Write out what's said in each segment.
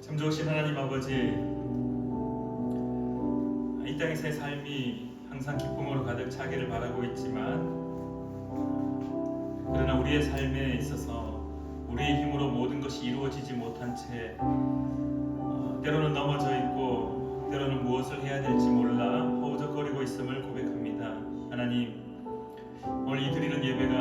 참 좋으신 하나님 아버지, 이 땅에서의 삶이 항상 기쁨으로 가득 차기를 바라고 있지만, 그러나 우리의 삶에 있어서 우리의 힘으로 모든 것이 이루어지지 못한 채 때로는 넘어져 있고 때로는 무엇을 해야 될지 몰라 허우적거리고 있음을 고백합니다. 하나님, 오늘 이 드리는 예배가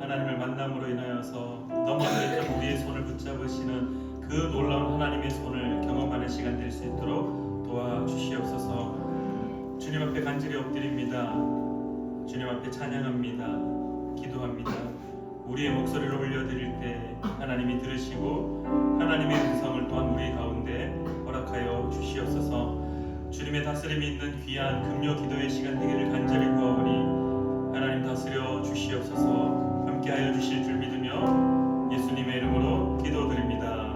하나님을 만남으로 인하여서 넘어져 있던 우리의 손을 붙잡으시는 그 놀라운 하나님의 손을 경험하는 시간 될 수 있도록 도와주시옵소서. 주님 앞에 간절히 엎드립니다. 주님 앞에 찬양합니다. 기도합니다. 우리의 목소리를 올려드릴 때 하나님이 들으시고 하나님의 음성을 또한 우리 가운데 허락하여 주시옵소서. 주님의 다스림이 있는 귀한 금요 기도의 시간 되기를 간절히 구하오니 하나님 다스려 주시옵소서. 함께하여 주실 줄 믿으며 예수님의 이름으로 기도드립니다.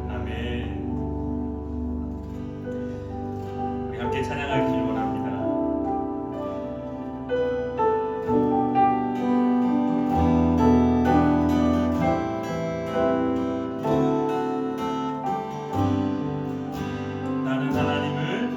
아멘. 우리 함께 찬양하길 원합니다. 나는 하나님을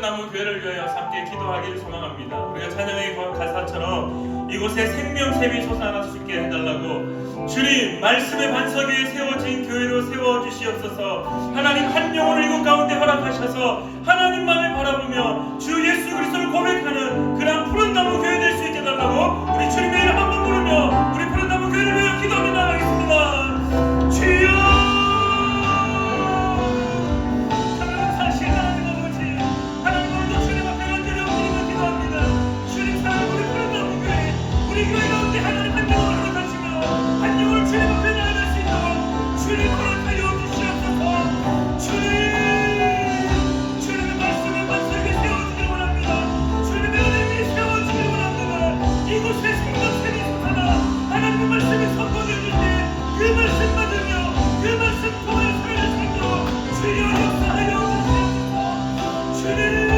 푸른 나무 교회를 위하여 함께 기도하기를 소망합니다. 우리가 찬양의 가사처럼 이곳에 생명샘이 솟아나 수 있게 해달라고, 주님 말씀의 반석 위에 세워진 교회로 세워주시옵소서. 하나님 한 영혼을 이곳 가운데 허락하셔서 하나님만을 바라보며 주 예수 그리스도를 고백하는 그런 푸른 나무 교회 될 수 있게 해달라고 우리 주님의 이름 한번 부르며 우리 푸른 나무 교회를 위하여 기도하며 나가겠습니다. 주여, 우리 교회 가운데 하나님 한 영혼을 허락하시며 한 영혼을 주님 앞에 나아갈 수 있도록 주님 허락하여 주시옵소서. 주님의 말씀을 반석에 세워주길 원합니다. 주님의 은혜에 세워주길 원합니다. 이곳에 생명샘이 솟아나 하나님의 말씀이 선포될 때 그 말씀 받으며 그 말씀 통하여 살아갈 수 있도록 주여 역사하여 주시옵소서.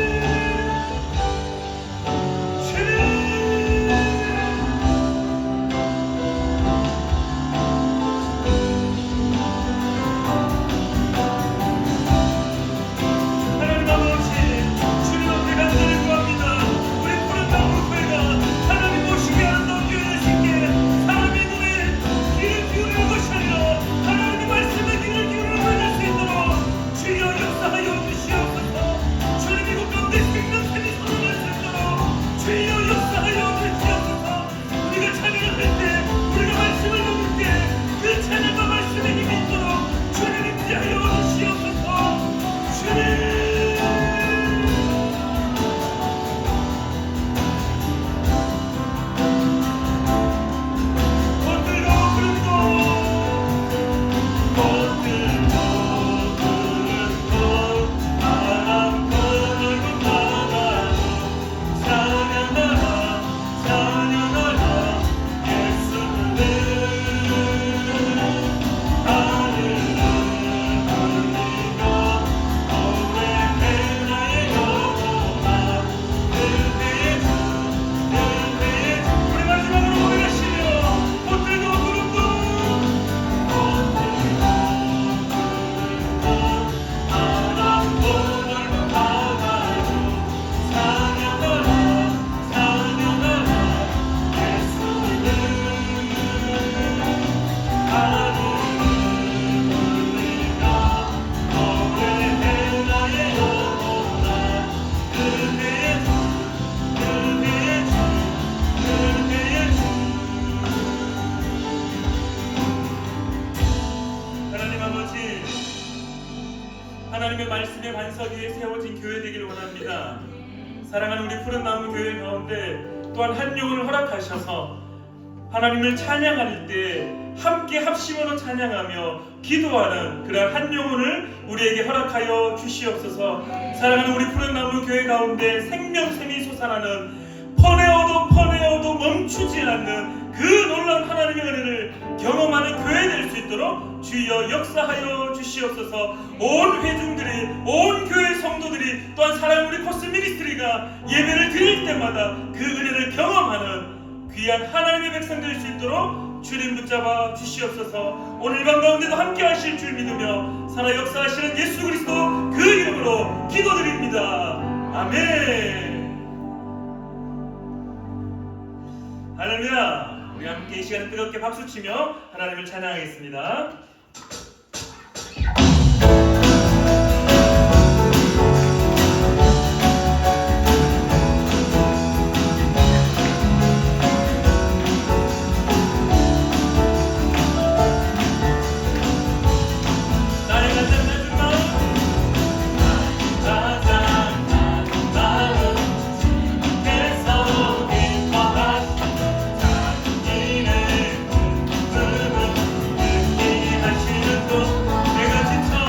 주님, 하나님의 말씀의 반석 위에 세워진 교회 되기를 원합니다. 사랑하는 우리 푸른 나무 교회 가운데 또한 한 영혼을 허락하셔서 하나님을 찬양할 때 함께 합심으로 찬양하며 기도하는 그러한 한 영혼을 우리에게 허락하여 주시옵소서. 사랑하는 우리 푸른 나무 교회 가운데 생명샘이 솟아나는 퍼내어도 멈추지 않는 그 놀라운 하나님의 은혜를 경험하는 교회 될 수 있도록 주여 역사하여 주시옵소서. 온 회중들이, 온 교회 성도들이, 또한 사랑하는 우리 코스 미니스트리가 예배를 드릴 때마다 그 은혜를 경험하는 귀한 하나님의 백성 될 수 있도록 주님 붙잡아 주시옵소서. 오늘 밤 가운데도 함께 하실 줄 믿으며 살아 역사하시는 예수 그리스도 그 이름으로 기도드립니다. 아멘. 할렐루야. 우리 함께 이 시간에 뜨겁게 박수치며 하나님을 찬양하겠습니다. 내가 지쳐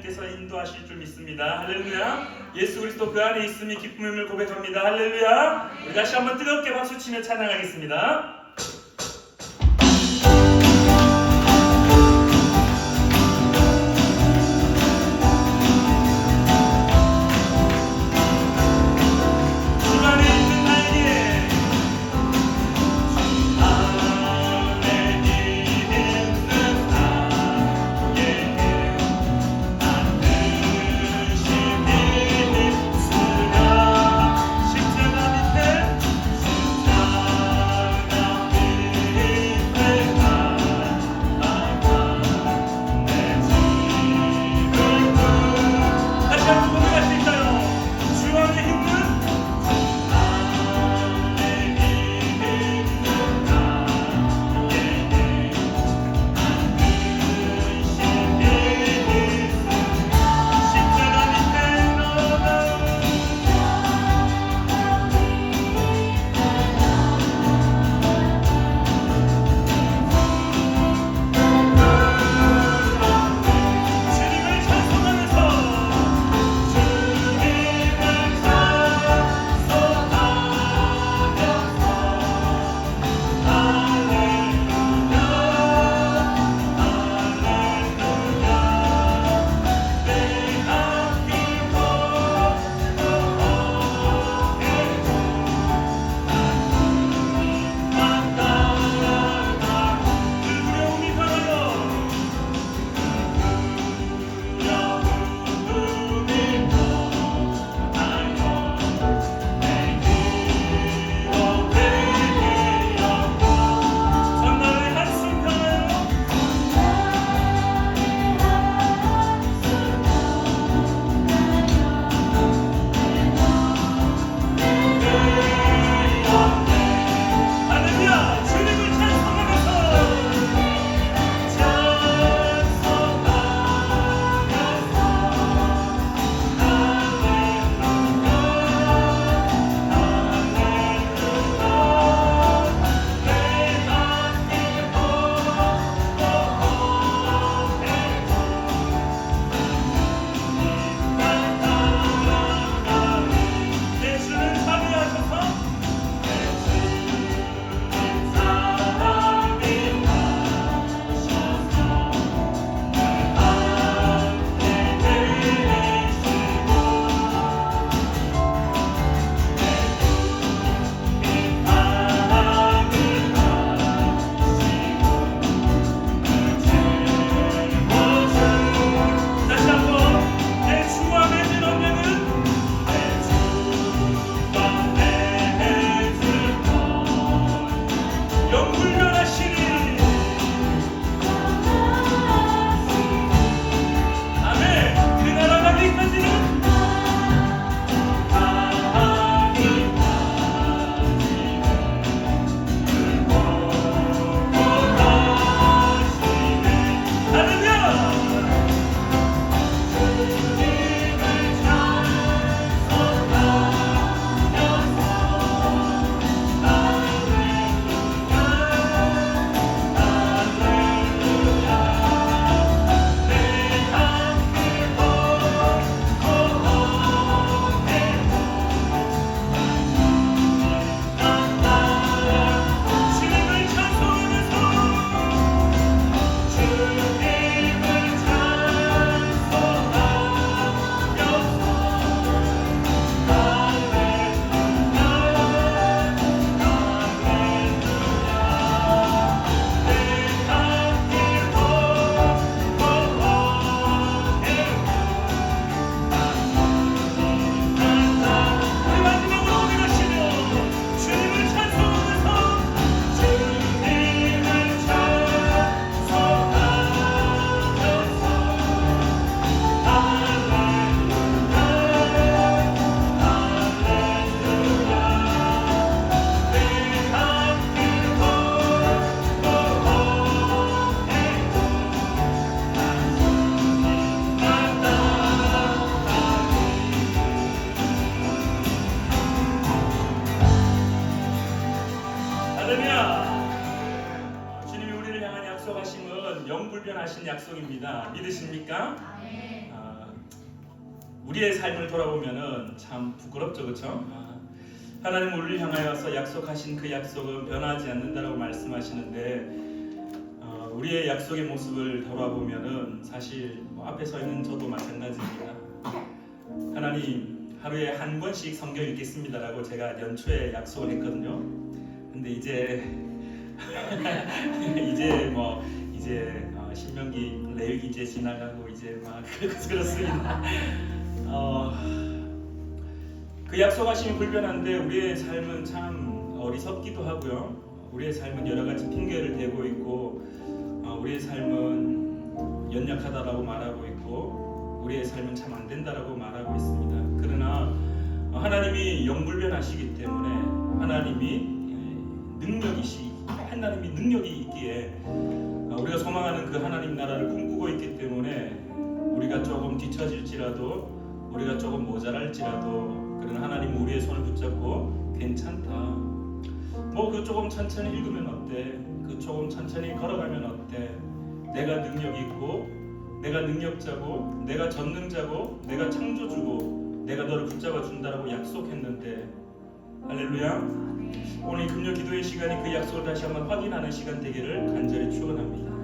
하나님께서 인도하실 줄 믿습니다. 할렐루야. 예수 그리스도 그 안에 있음이 기쁨임을 고백합니다. 할렐루야. 우리 다시 한번 뜨겁게 박수치며 찬양하겠습니다. 약속하심은 영불변하신 약속입니다. 믿으십니까? 우리의 삶을 돌아보면은 참 부끄럽죠, 그렇죠? 하나님 우리를 향하여서 약속하신 그 약속은 변하지 않는다라고 말씀하시는데 우리의 약속의 모습을 돌아보면은 사실 앞에 서 있는 저도 마찬가지입니다. 하나님 하루에 한 권씩 성경 읽겠습니다라고 제가 연초에 약속을 했거든요. 근데 이제 신명기 레위기 이제 지나가고 이제 막 그렇습니다. 그 약속하심이 불변한데 우리의 삶은 참 어리석기도 하고요. 우리의 삶은 여러 가지 핑계를 대고 있고 우리의 삶은 연약하다라고 말하고 있고 우리의 삶은 참 안 된다라고 말하고 있습니다. 그러나 하나님이 영불변하시기 때문에 하나님이 능력이 있기에 우리가 소망하는 그 하나님 나라를 꿈꾸고 있기 때문에 우리가 조금 뒤처질지라도 우리가 조금 모자랄지라도 그런 하나님 우리의 손을 붙잡고 괜찮다. 그 조금 천천히 읽으면 어때? 그 조금 천천히 걸어가면 어때? 내가 능력이 있고 내가 능력자고 내가 전능자고 내가 창조주고 내가 너를 붙잡아 준다라고 약속했는데 할렐루야. 오늘 금요 기도의 시간이 그 약속을 다시 한번 확인하는 시간 되기를 간절히 축원합니다.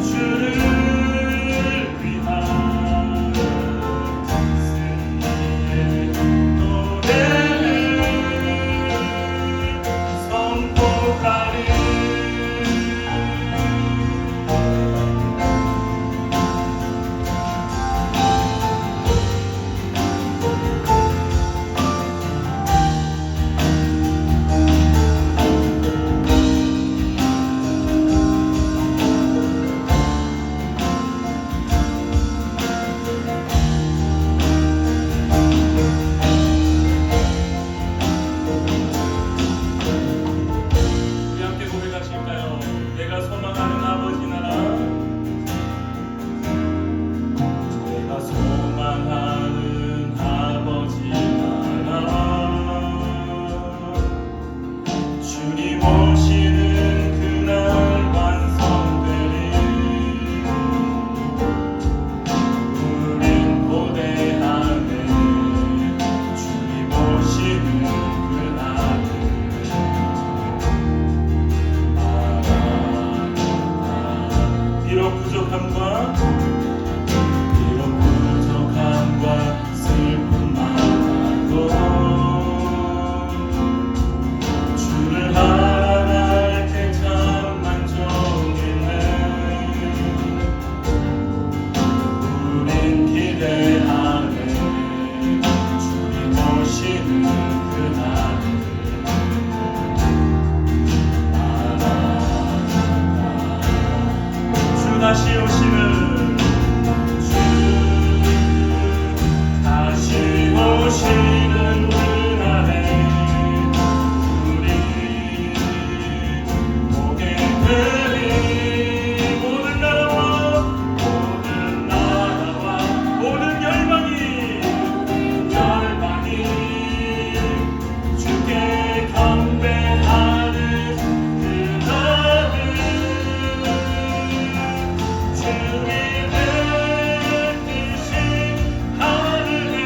주를 비록 부족함과 슬픔만도 주를 알아갈 때 참 만족이네. 우린 기대하네 주님 오시는 그날을. 주 다시 오시는 오시는 그날에 우리 고객들이 모든 나라와 모든 열방이 주께 경배하는 그날을 주님의 뜻이 하늘에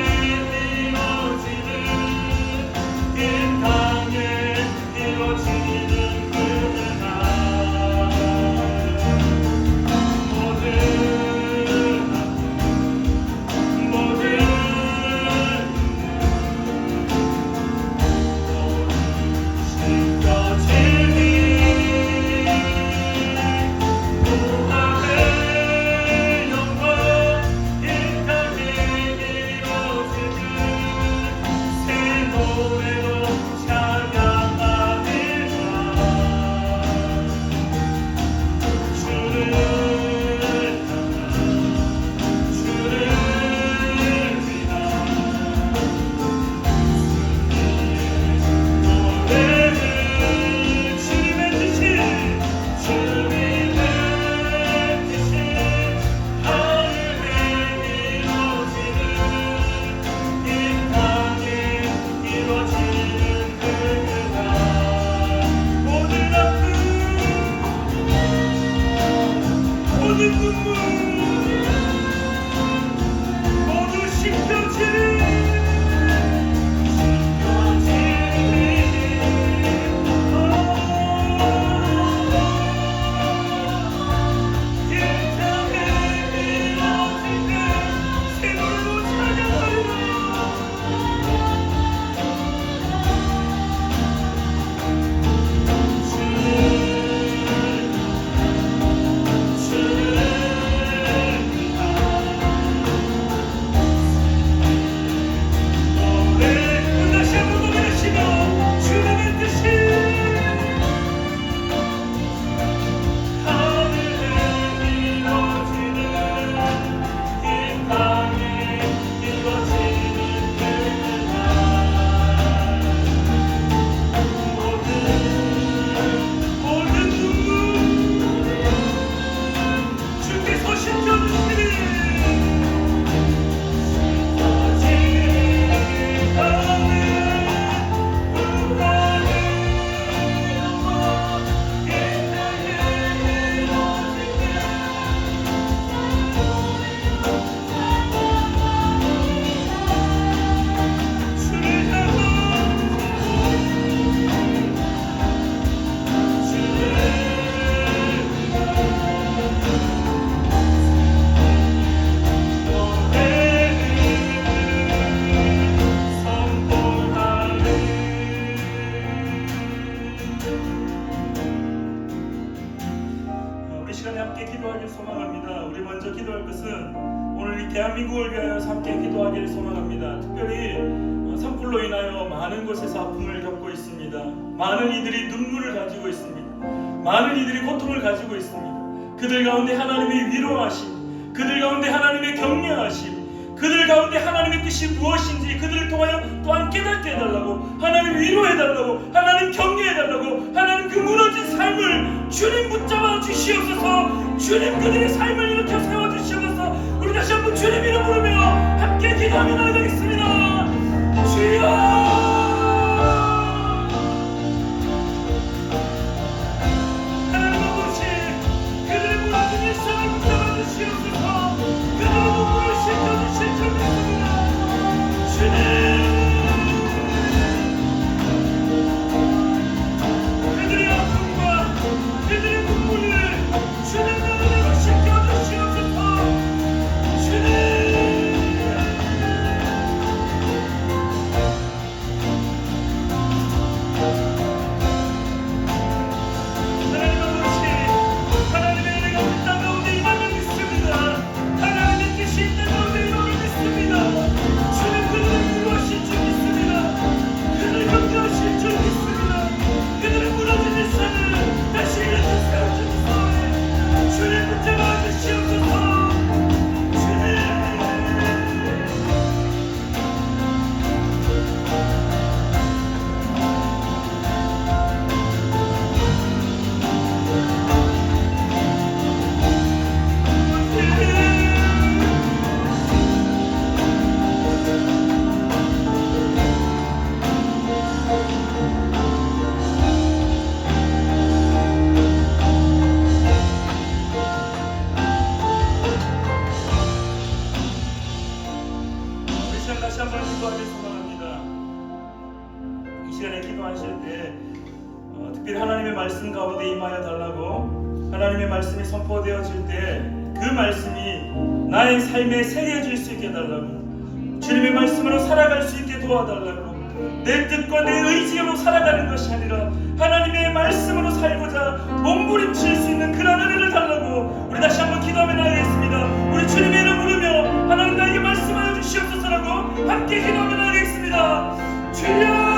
대한민국을 위하여 함께 기도하기를 소망합니다. 특별히 산불로 인하여 많은 곳에서 아픔을 겪고 있습니다. 많은 이들이 눈물을 가지고 있습니다. 많은 이들이 고통을 가지고 있습니다. 그들 가운데 하나님의 위로하심, 그들 가운데 하나님의 격려하심, 그들 가운데 하나님의 뜻이 무엇인지 그들을 통하여 또한 깨닫게 해달라고, 하나님 위로해달라고, 하나님 격려해달라고, 하나님 그 무너진 삶을 주님 붙잡아 주시옵소서. 주님 그들의 삶을 일으켜 세워주시옵소서. 우리 다시 한번 주님 이름 부르며 함께 기도하며 나아가겠습니다. 주여, 하나님 아버지, 그들의 무너진 일상을 붙잡아 주시옵소서. 그들의 눈물을 씻어주실 줄 믿습니다. 주님, 그들의 아픔과 그들의 눈물을 주님 나라로 씻겨 하실 때 특별히 하나님의 말씀 가운데 임하여 달라고, 하나님의 말씀이 선포되어질 때 그 말씀이 나의 삶에 새겨질 수 있게 해달라고, 주님의 말씀으로 살아갈 수 있게 도와달라고, 내 뜻과 내 의지로 살아가는 것이 아니라 하나님의 말씀으로 살고자 몸부림칠 수 있는 그런 은혜를 달라고 우리 다시 한번 기도하며 나가겠습니다. 우리 주님의 이름 부르며 하나님 나에게 말씀하여 주시옵소서라고 함께 기도하며 나가겠습니다. 주여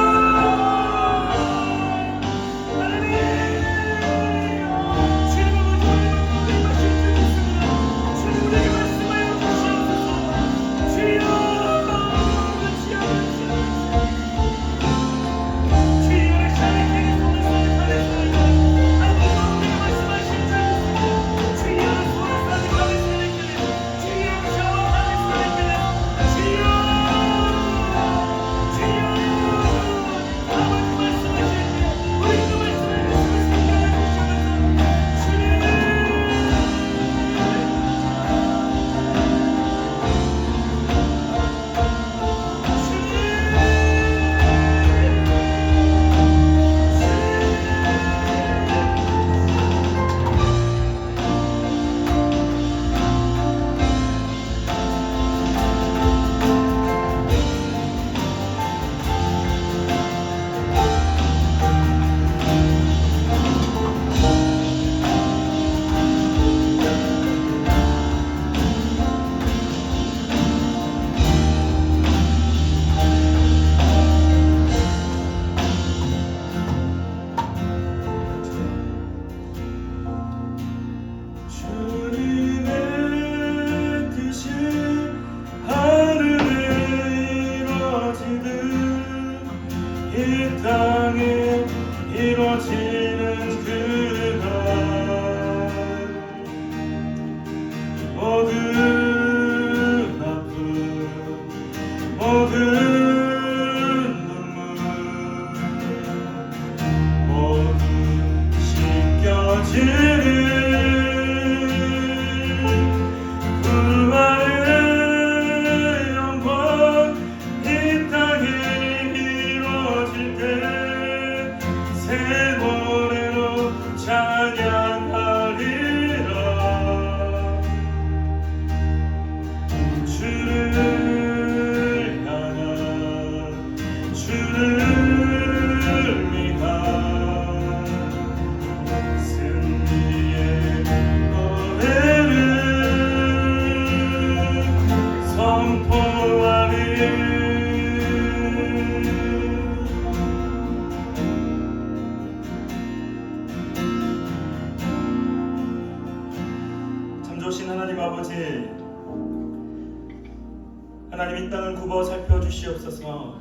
하나님 이 땅을 굽어 살펴주시옵소서.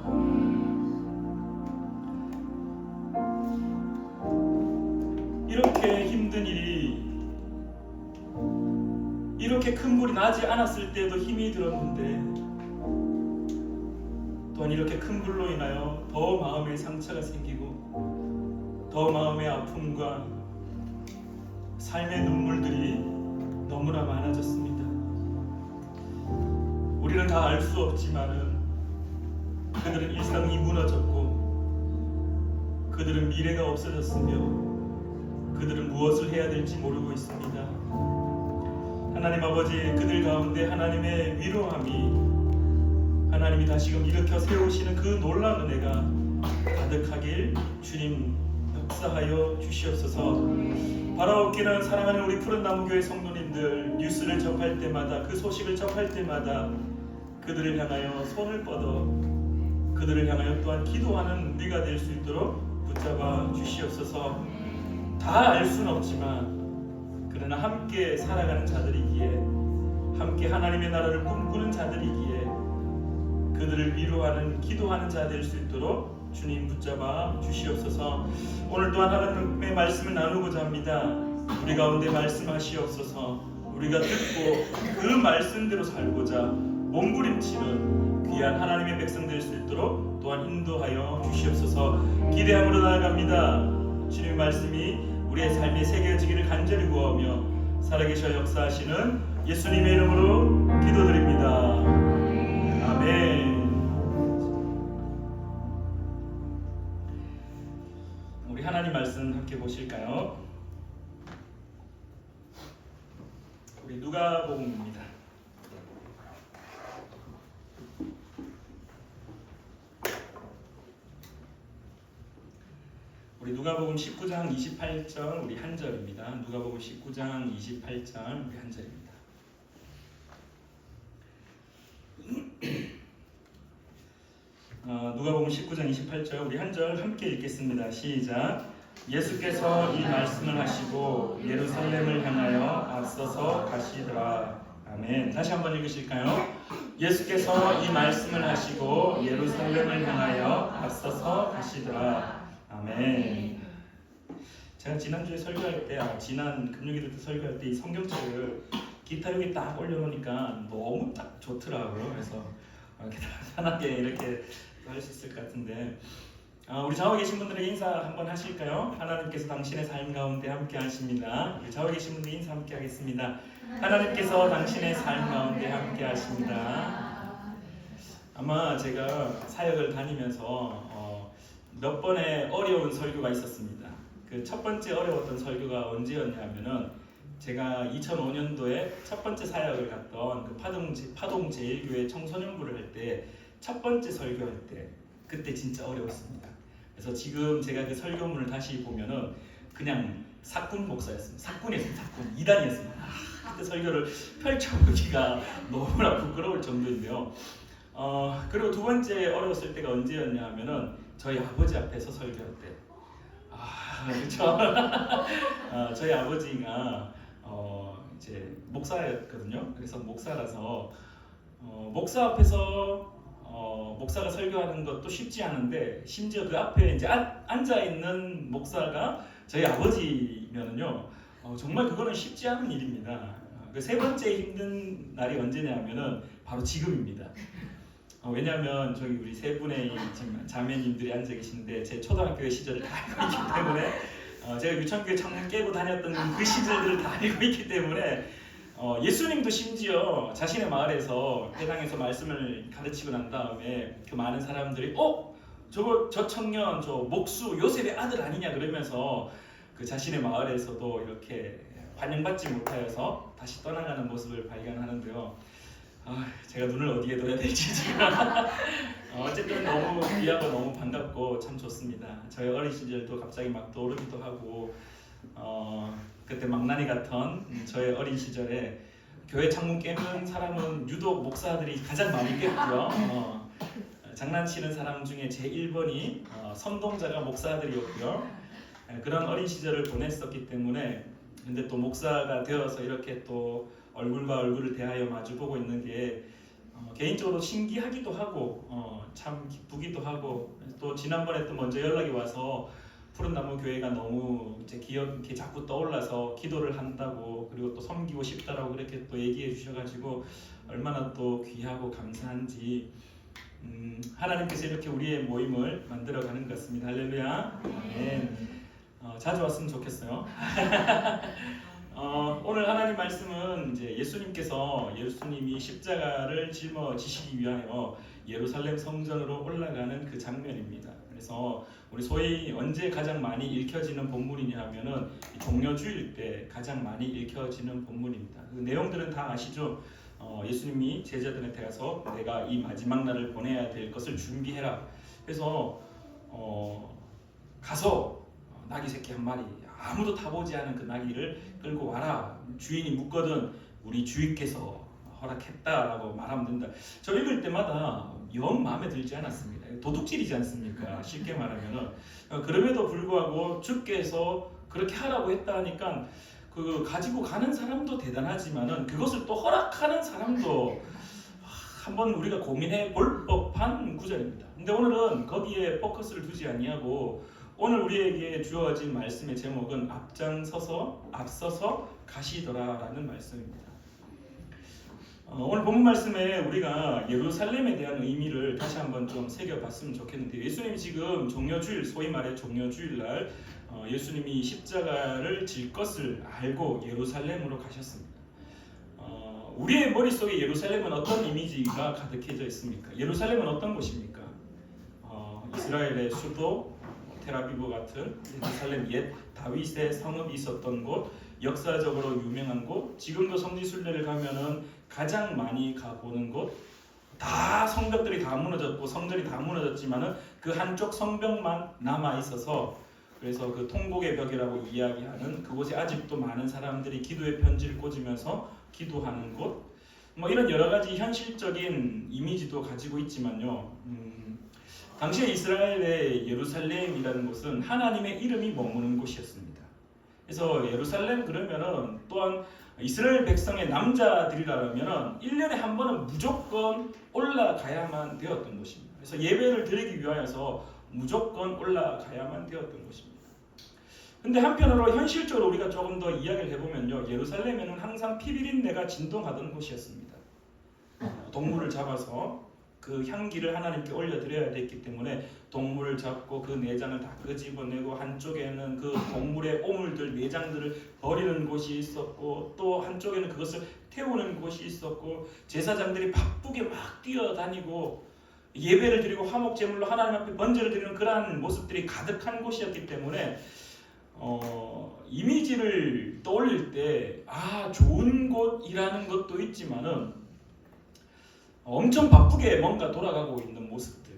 이렇게 힘든 일이, 이렇게 큰 물이 나지 않았을 때도 힘이 들었는데 또한 이렇게 큰 불로 인하여 더 마음에 상처가 생기고 더 마음의 아픔과 삶의 눈물들이 너무나 많아졌습니다. 우리는 다 알 수 없지만은 그들은 일상이 무너졌고 그들은 미래가 없어졌으며 그들은 무엇을 해야 될지 모르고 있습니다. 하나님 아버지, 그들 가운데 하나님의 위로함이, 하나님이 다시금 일으켜 세우시는 그 놀라운 은혜가 가득하길 주님 역사하여 주시옵소서. 바라옵기는 사랑하는 우리 푸른나무교회 성도님들, 뉴스를 접할 때마다, 그 소식을 접할 때마다 그들을 향하여 손을 뻗어 그들을 향하여 또한 기도하는 우리가 될 수 있도록 붙잡아 주시옵소서. 다 알 수는 없지만 그러나 함께 살아가는 자들이기에, 함께 하나님의 나라를 꿈꾸는 자들이기에 그들을 위로하는, 기도하는 자 될 수 있도록 주님 붙잡아 주시옵소서. 오늘 또한 하나님의 말씀을 나누고자 합니다. 우리 가운데 말씀하시옵소서. 우리가 듣고 그 말씀대로 살고자 몸부림치는 귀한 하나님의 백성 될 수 있도록 또한 인도하여 주시옵소서. 기대함으로 나아갑니다. 주님의 말씀이 우리의 삶에 새겨지기를 간절히 구하며 살아계셔 역사하시는 예수님의 이름으로 기도드립니다. 아멘. 말씀 함께 보실까요? 우리 누가복음입니다. 우리 누가복음 19장 28절 우리 한 절입니다. 누가복음 19장 28절 우리 한 절입니다. 누가복음 19장 28절 우리 한 절 함께 읽겠습니다. 시작. 예수께서 이 말씀을 하시고 예루살렘을 향하여 앞서서 가시더라. 아멘. 다시 한번 읽으실까요? 예수께서 이 말씀을 하시고 예루살렘을 향하여 앞서서 가시더라. 아멘. 제가 지난주에 설교할 때, 지난 금요일 때 설교할 때 이 성경책을 기타 여기 딱 올려놓으니까 너무 딱 좋더라고요. 그래서 이렇게 편하게 이렇게 할 수 있을 것 같은데, 우리 좌우에 계신 분들에게 인사 한번 하실까요? 하나님께서 당신의 삶 가운데 함께 하십니다. 우리 좌우에 계신 분들 인사 함께 하겠습니다. 하나님께서 당신의 삶 가운데 함께 하십니다. 아마 제가 사역을 다니면서 몇 번의 어려운 설교가 있었습니다. 그 첫 번째 어려웠던 설교가 언제였냐면은 제가 2005년도에 첫 번째 사역을 갔던 그 파동 제일교회 청소년부를 할 때 첫 번째 설교할 때 그때 진짜 어려웠습니다. 그래서 지금 제가 그 설교문을 다시 보면은 그냥 사꾼 목사였습니다. 사꾼이었습니다. 사꾼 2단이었습니다. 그때 설교를 펼쳐보기가 너무나 부끄러울 정도인데요. 그리고 두 번째 어려웠을 때가 언제였냐 하면은 저희 아버지 앞에서 설교할 때. 그렇죠. 저희 아버지가 이제 목사였거든요. 그래서 목사라서 목사 앞에서 목사가 설교하는 것도 쉽지 않은데 심지어 그 앞에 이제 앉아 있는 목사가 저희 아버지면은요 정말 그거는 쉽지 않은 일입니다. 그 세 번째 힘든 날이 언제냐면은 바로 지금입니다. 왜냐하면 저기 우리 세 분의 지금 자매님들이 앉아 계시는데 제 초등학교 시절을 다 알고 있기 때문에 제가 유치원교회 창문 깨고 다녔던 그 시절들을 다 알고 있기 때문에 예수님도 심지어 자신의 마을에서 회당에서 말씀을 가르치고 난 다음에 그 많은 사람들이 저 청년 저 목수 요셉의 아들 아니냐 그러면서 그 자신의 마을에서도 이렇게 환영받지 못하여서 다시 떠나가는 모습을 발견하는데요. 제가 눈을 어디에 둬야 될지 지금 어쨌든 너무 귀하고 너무 반갑고 참 좋습니다. 저희 어린 시절도 갑자기 막 떠오르기도 하고 그때 망나니 같은 저의 어린 시절에 교회 창문 깨는 사람은 유독 목사들이 가장 많이 깼고요. 장난치는 사람 중에 제 1번이 선동자가 목사들이었고요. 그런 어린 시절을 보냈었기 때문에 근데 또 목사가 되어서 이렇게 또 얼굴과 얼굴을 대하여 마주보고 있는 게 개인적으로 신기하기도 하고 참 기쁘기도 하고 또 지난번에 또 먼저 연락이 와서 푸른나무 교회가 너무 이제 기억이 자꾸 떠올라서 기도를 한다고 그리고 또 섬기고 싶다라고 그렇게 또 얘기해 주셔가지고 얼마나 또 귀하고 감사한지 하나님께서 이렇게 우리의 모임을 만들어가는 것 같습니다. 할렐루야. 아멘. 자주 왔으면 좋겠어요. 오늘 하나님 말씀은 이제 예수님이 십자가를 짊어지시기 위하여 예루살렘 성전으로 올라가는 그 장면입니다. 그래서 우리 소위 언제 가장 많이 읽혀지는 본문이냐 하면은 종려주일 때 가장 많이 읽혀지는 본문입니다. 그 내용들은 다 아시죠? 예수님이 제자들한테 가서 내가 이 마지막 날을 보내야 될 것을 준비해라. 그래서 가서 나귀 새끼 한 마리 아무도 타보지 않은 그 나귀를 끌고 와라. 주인이 묻거든 우리 주인께서 허락했다라고 말하면 된다. 저 읽을 때마다 영 마음에 들지 않았습니다. 도둑질이지 않습니까? 쉽게 말하면은. 그럼에도 불구하고 주께서 그렇게 하라고 했다 하니까 그 가지고 가는 사람도 대단하지만은 그것을 또 허락하는 사람도 한번 우리가 고민해 볼 법한 구절입니다. 근데 오늘은 거기에 포커스를 두지 아니하고 오늘 우리에게 주어진 말씀의 제목은 앞서서 가시더라라는 말씀입니다. 오늘 본문 말씀에 우리가 예루살렘에 대한 의미를 다시 한번 좀 새겨봤으면 좋겠는데 예수님이 지금 종려주일, 소위 말해 종려주일날 예수님이 십자가를 질 것을 알고 예루살렘으로 가셨습니다. 우리의 머릿속에 예루살렘은 어떤 이미지가 가득해져 있습니까? 예루살렘은 어떤 곳입니까? 이스라엘의 수도 테라비브 같은 예루살렘 옛 다윗의 성읍이 있었던 곳, 역사적으로 유명한 곳, 지금도 성지 순례를 가면은 가장 많이 가보는 곳, 다 성벽들이 다 무너졌고 성전이 다 무너졌지만은 그 한쪽 성벽만 남아 있어서, 그래서 그 통곡의 벽이라고 이야기하는 그곳에 아직도 많은 사람들이 기도의 편지를 꽂으면서 기도하는 곳, 뭐 이런 여러 가지 현실적인 이미지도 가지고 있지만요. 당시에 이스라엘의 예루살렘이라는 곳은 하나님의 이름이 머무는 곳이었습니다. 그래서 예루살렘 그러면은 또한 이스라엘 백성의 남자들이라면은 1년에 한 번은 무조건 올라가야만 되었던 곳입니다. 그래서 예배를 드리기 위하여서 무조건 올라가야만 되었던 곳입니다. 근데 한편으로 현실적으로 우리가 조금 더 이야기를 해보면요, 예루살렘에는 항상 피비린내가 진동하던 곳이었습니다. 동물을 잡아서 그 향기를 하나님께 올려드려야 됐기 때문에 동물을 잡고 그 내장을 다 끄집어내고, 한쪽에는 그 동물의 오물들, 내장들을 버리는 곳이 있었고, 또 한쪽에는 그것을 태우는 곳이 있었고, 제사장들이 바쁘게 막 뛰어다니고 예배를 드리고 화목제물로 하나님 앞에 번제를 드리는 그러한 모습들이 가득한 곳이었기 때문에 이미지를 떠올릴 때 좋은 곳이라는 것도 있지만은 엄청 바쁘게 뭔가 돌아가고 있는 모습들,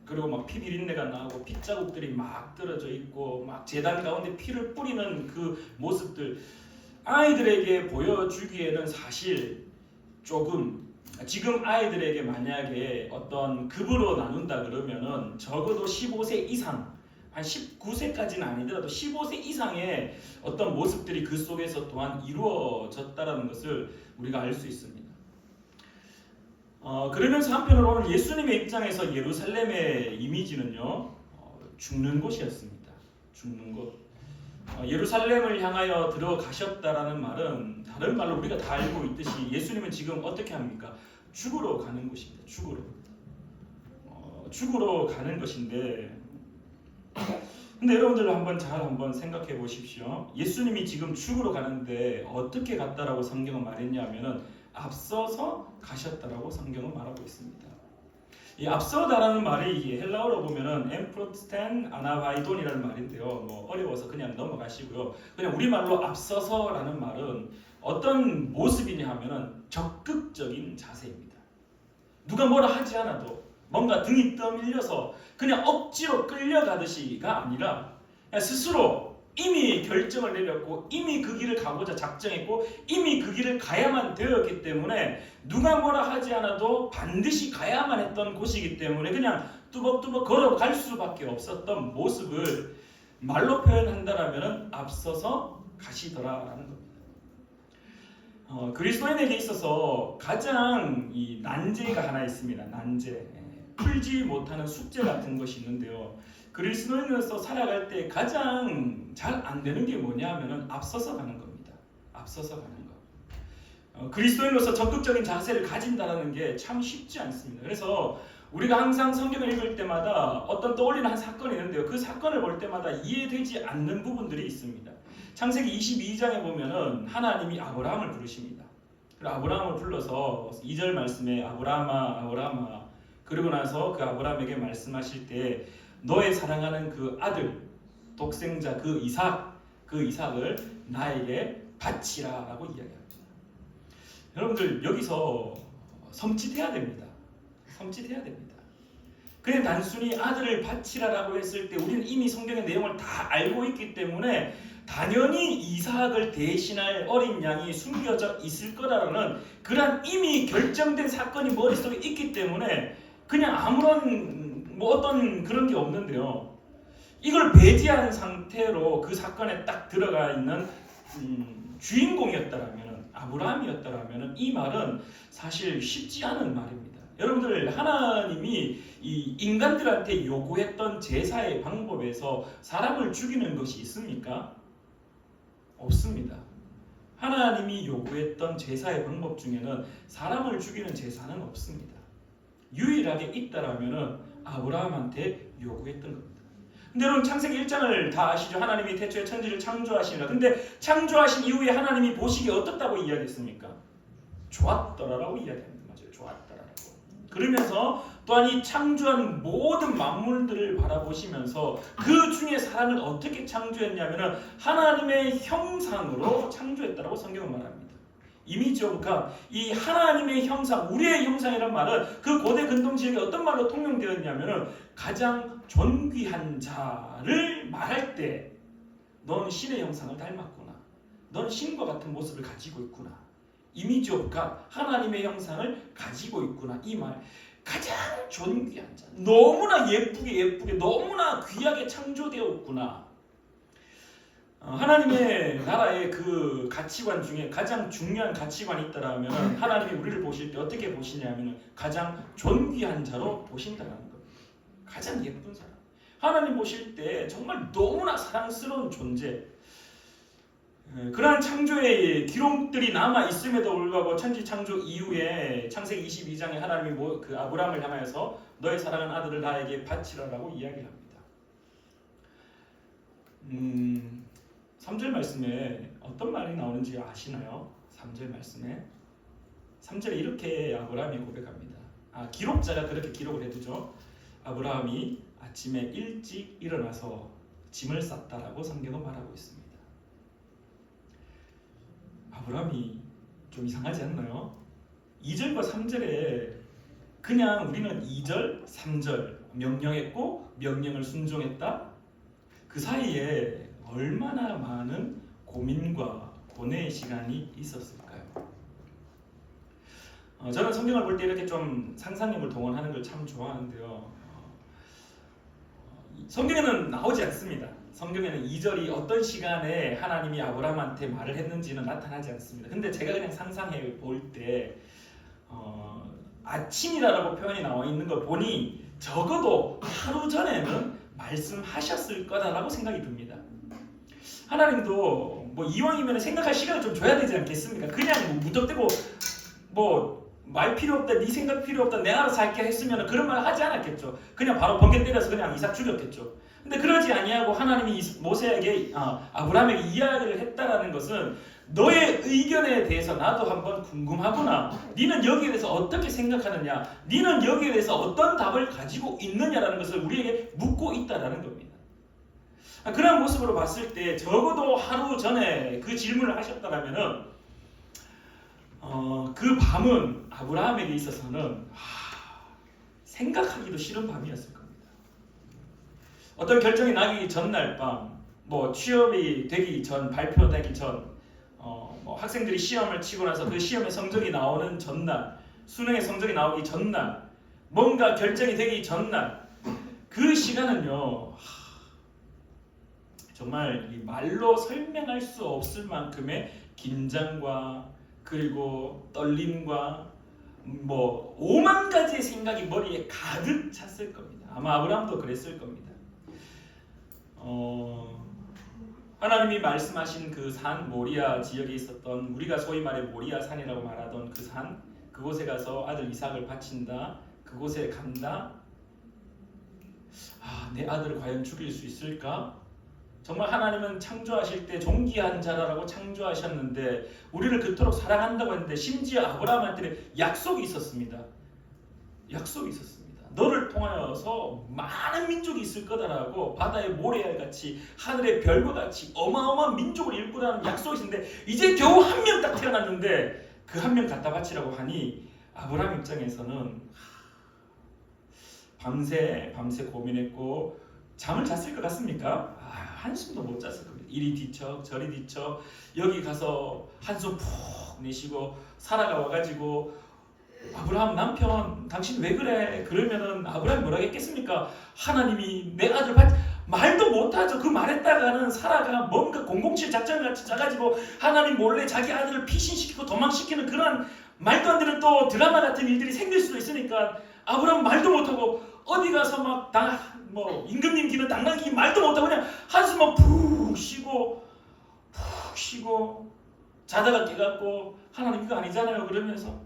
그리고 막 피 비린내가 나고 핏자국들이 막 떨어져 있고 막 제단 가운데 피를 뿌리는 그 모습들, 아이들에게 보여주기에는 사실 조금, 지금 아이들에게 만약에 어떤 급으로 나눈다 그러면은 적어도 15세 이상, 한 19세까지는 아니더라도 15세 이상의 어떤 모습들이 그 속에서 또한 이루어졌다라는 것을 우리가 알 수 있습니다. 그러면서 한편으로 오늘 예수님의 입장에서 예루살렘의 이미지는요, 죽는 곳이었습니다. 죽는 곳. 예루살렘을 향하여 들어가셨다라는 말은 다른 말로 우리가 다 알고 있듯이 예수님은 지금 어떻게 합니까? 죽으러 가는 곳입니다. 죽으러 가는 것인데, 근데 여러분들 한번 생각해 보십시오. 예수님이 지금 죽으러 가는데 어떻게 갔다라고 성경은 말했냐면은 앞서서 가셨다라고 성경은 말하고 있습니다. 이 앞서다라는 말이 헬라어로 보면은 엠프로스텐 아나바이돈이라는 말인데요. 뭐 어려워서 그냥 넘어가시고요. 그냥 우리말로 앞서서라는 말은 어떤 모습이냐 하면은 적극적인 자세입니다. 누가 뭐라 하지 않아도 뭔가 등이 떠밀려서 그냥 억지로 끌려가듯이가 아니라 그냥 스스로 이미 결정을 내렸고 이미 그 길을 가고자 작정했고 이미 그 길을 가야만 되었기 때문에 누가 뭐라 하지 않아도 반드시 가야만 했던 곳이기 때문에 그냥 뚜벅뚜벅 걸어갈 수밖에 없었던 모습을 말로 표현한다라면 앞서서 가시더라라는 겁니다. 그리스도인에게 있어서 가장 이 난제가 하나 있습니다. 난제, 풀지 못하는 숙제 같은 것이 있는데요. 그리스도인으로서 살아갈 때 가장 잘 안 되는 게 뭐냐 하면은 앞서서 가는 겁니다. 앞서서 가는 거. 그리스도인으로서 적극적인 자세를 가진다라는 게 참 쉽지 않습니다. 그래서 우리가 항상 성경을 읽을 때마다 어떤 떠올리는 한 사건이 있는데요. 그 사건을 볼 때마다 이해되지 않는 부분들이 있습니다. 창세기 22장에 보면은 하나님이 아브라함을 부르십니다. 그리고 아브라함을 불러서 2절 말씀에 아브라함아 아브라함아, 그리고 나서 그 아브라함에게 말씀하실 때 너의 사랑하는 그 아들 독생자 그 이삭을 나에게 바치라라고 이야기합니다. 여러분들 여기서 섬찟해야 됩니다. 섬찟해야 됩니다. 그냥 단순히 아들을 바치라라고 했을 때 우리는 이미 성경의 내용을 다 알고 있기 때문에 당연히 이삭을 대신할 어린 양이 숨겨져 있을 거라는 그런 이미 결정된 사건이 머릿속에 있기 때문에 그냥 아무런 어떤 그런 게 없는데요. 이걸 배제한 상태로 그 사건에 딱 들어가 있는 주인공이었다라면, 아브라함이었다라면 이 말은 사실 쉽지 않은 말입니다. 여러분들, 하나님이 이 인간들한테 요구했던 제사의 방법에서 사람을 죽이는 것이 있습니까? 없습니다. 하나님이 요구했던 제사의 방법 중에는 사람을 죽이는 제사는 없습니다. 유일하게 있다라면은 아브라함한테 요구했던 겁니다. 근데 여러분, 창세기 1장을 다 아시죠? 하나님이 태초에 천지를 창조하시니라. 근데 창조하신 이후에 하나님이 보시기에 어떻다고 이야기했습니까? 좋았더라라고 이야기합니다. 맞아요. 좋았더라라고. 그러면서 또한 이 창조한 모든 만물들을 바라보시면서 그 중에 사람을 어떻게 창조했냐면은 하나님의 형상으로 창조했다라고 성경은 말합니다. 이미지 오브 갓, 이 하나님의 형상, 우리의 형상이란 말은 그 고대 근동 지역에 어떤 말로 통용되었냐면은 가장 존귀한 자를 말할 때 너는 신의 형상을 닮았구나, 너는 신과 같은 모습을 가지고 있구나, 이미지 오브 갓, 하나님의 형상을 가지고 있구나, 이 말. 가장 존귀한 자, 너무나 예쁘게 너무나 귀하게 창조되었구나. 하나님의 나라의 그 가치관 중에 가장 중요한 가치관이 있다라면 하나님이 우리를 보실 때 어떻게 보시냐면 가장 존귀한 자로 보신다는 겁니다. 가장 예쁜 사람. 하나님 보실 때 정말 너무나 사랑스러운 존재. 그러한 창조의 기록들이 남아 있음에도 불구하고 천지 창조 이후에 창세기 22장에 하나님이 그 아브라함을 향하여서 너의 사랑하는 아들을 나에게 바치라라고 이야기합니다. 3절 말씀에 어떤 말이 나오는지 아시나요? 3절 말씀에 3절에 이렇게 아브라함이 고백합니다. 기록자가 그렇게 기록을 해두죠. 아브라함이 아침에 일찍 일어나서 짐을 쌌다라고 성경은 말하고 있습니다. 아브라함이 좀 이상하지 않나요? 2절과 3절에 그냥 우리는 2절, 3절 명령했고 명령을 순종했다. 그 사이에 얼마나 많은 고민과 고뇌의 시간이 있었을까요? 저는 성경을 볼 때 이렇게 좀 상상력을 동원하는 걸 참 좋아하는데요. 성경에는 나오지 않습니다. 성경에는 2절이 어떤 시간에 하나님이 아브라함한테 말을 했는지는 나타나지 않습니다. 근데 제가 그냥 상상해 볼 때 아침이라고 표현이 나와 있는 걸 보니 적어도 하루 전에는 말씀하셨을 거다라고 생각이 듭니다. 하나님도 뭐 이왕이면 생각할 시간을 좀 줘야 되지 않겠습니까? 그냥 무턱대고 말 필요 없다, 네 생각 필요 없다, 내가 알아서 할게 했으면 그런 말 하지 않았겠죠. 그냥 바로 번개 때려서 그냥 이삭 죽였겠죠. 근데 그러지 아니하고 하나님이 모세에게 아브라함에게 이야기를 했다라는 것은 너의 의견에 대해서 나도 한번 궁금하구나, 니는 여기에 대해서 어떻게 생각하느냐, 니는 여기에 대해서 어떤 답을 가지고 있느냐라는 것을 우리에게 묻고 있다라는 겁니다. 그런 모습으로 봤을 때 적어도 하루 전에 그 질문을 하셨다라면은 그 밤은 아브라함에게 있어서는 생각하기도 싫은 밤이었을 겁니다. 어떤 결정이 나기 전날 밤, 취업이 되기 전, 발표되기 전, 학생들이 시험을 치고 나서 그 시험의 성적이 나오는 전날, 수능의 성적이 나오기 전날, 뭔가 결정이 되기 전날, 그 시간은요, 정말 이 말로 설명할 수 없을 만큼의 긴장과 그리고 떨림과 오만 가지의 생각이 머리에 가득 찼을 겁니다. 아마 아브라함도 그랬을 겁니다. 하나님이 말씀하신 그 산 모리아 지역에 있었던, 우리가 소위 말해 모리아 산이라고 말하던 그 산, 그곳에 가서 아들 이삭을 바친다. 그곳에 간다. 내 아들을 과연 죽일 수 있을까? 정말 하나님은 창조하실 때 존귀한 자라고 창조하셨는데 우리를 그토록 사랑한다고 했는데 심지어 아브라함한테는 약속이 있었습니다. 약속이 있었습니다. 너를 통하여서 많은 민족이 있을 거다라고, 바다의 모래알같이 하늘의 별과 같이 어마어마한 민족을 일구라는 약속이 있었는데 이제 겨우 한 명 딱 태어났는데 그 한 명 갖다 바치라고 하니 아브라함 입장에서는 밤새 고민했고 잠을 잤을 것 같습니까? 한숨도 못 잤을 겁니다. 이리 뒤척 저리 뒤척, 여기 가서 한숨 푹 내쉬고 사라가 와가지고 아브라함 남편 당신 왜 그래? 그러면은 아브라함이 뭐라고 했겠습니까? 하나님이 내 아들 말도 못하죠. 그 말했다가는 사라가 뭔가 007 작전같이 짜가지고 하나님 몰래 자기 아들을 피신시키고 도망시키는 그런 말도 안 되는 또 드라마 같은 일들이 생길 수도 있으니까 아브라함 말도 못하고 어디 가서 임금님 기는 당나귀 말도 못하고 그냥 한숨만 푹 쉬고 자다가 깨갖고 하나님 이거 아니잖아요 그러면서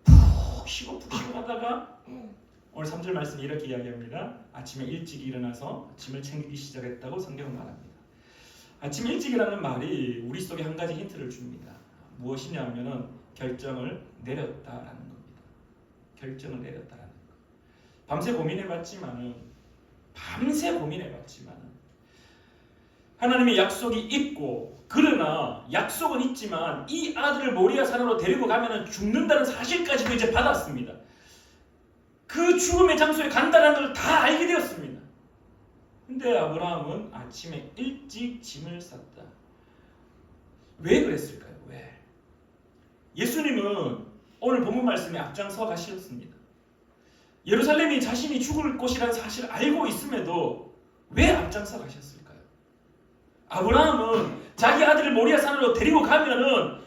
푹 쉬고 하다가 오늘 3절 말씀이 이렇게 이야기합니다. 아침에 일찍 일어나서 짐을 챙기기 시작했다고 성경은 말합니다. 아침 일찍이라는 말이 우리 속에 한 가지 힌트를 줍니다. 무엇이냐 하면은 결정을 내렸다라는 겁니다. 결정을 내렸다라는 거. 밤새 고민해봤지만은 하나님의 약속이 있고, 그러나 약속은 있지만 이 아들을 모리아 산으로 데리고 가면은 죽는다는 사실까지도 이제 받았습니다. 그 죽음의 장소에 간다는 걸 다 알게 되었습니다. 근데 아브라함은 아침에 일찍 짐을 쌌다. 왜 그랬을까요? 왜? 예수님은 오늘 본문 말씀에 앞장서 가셨습니다. 예루살렘이 자신이 죽을 곳이라는 사실을 알고 있음에도 왜 앞장서 가셨을까요? 아브라함은 자기 아들을 모리아 산으로 데리고 가면은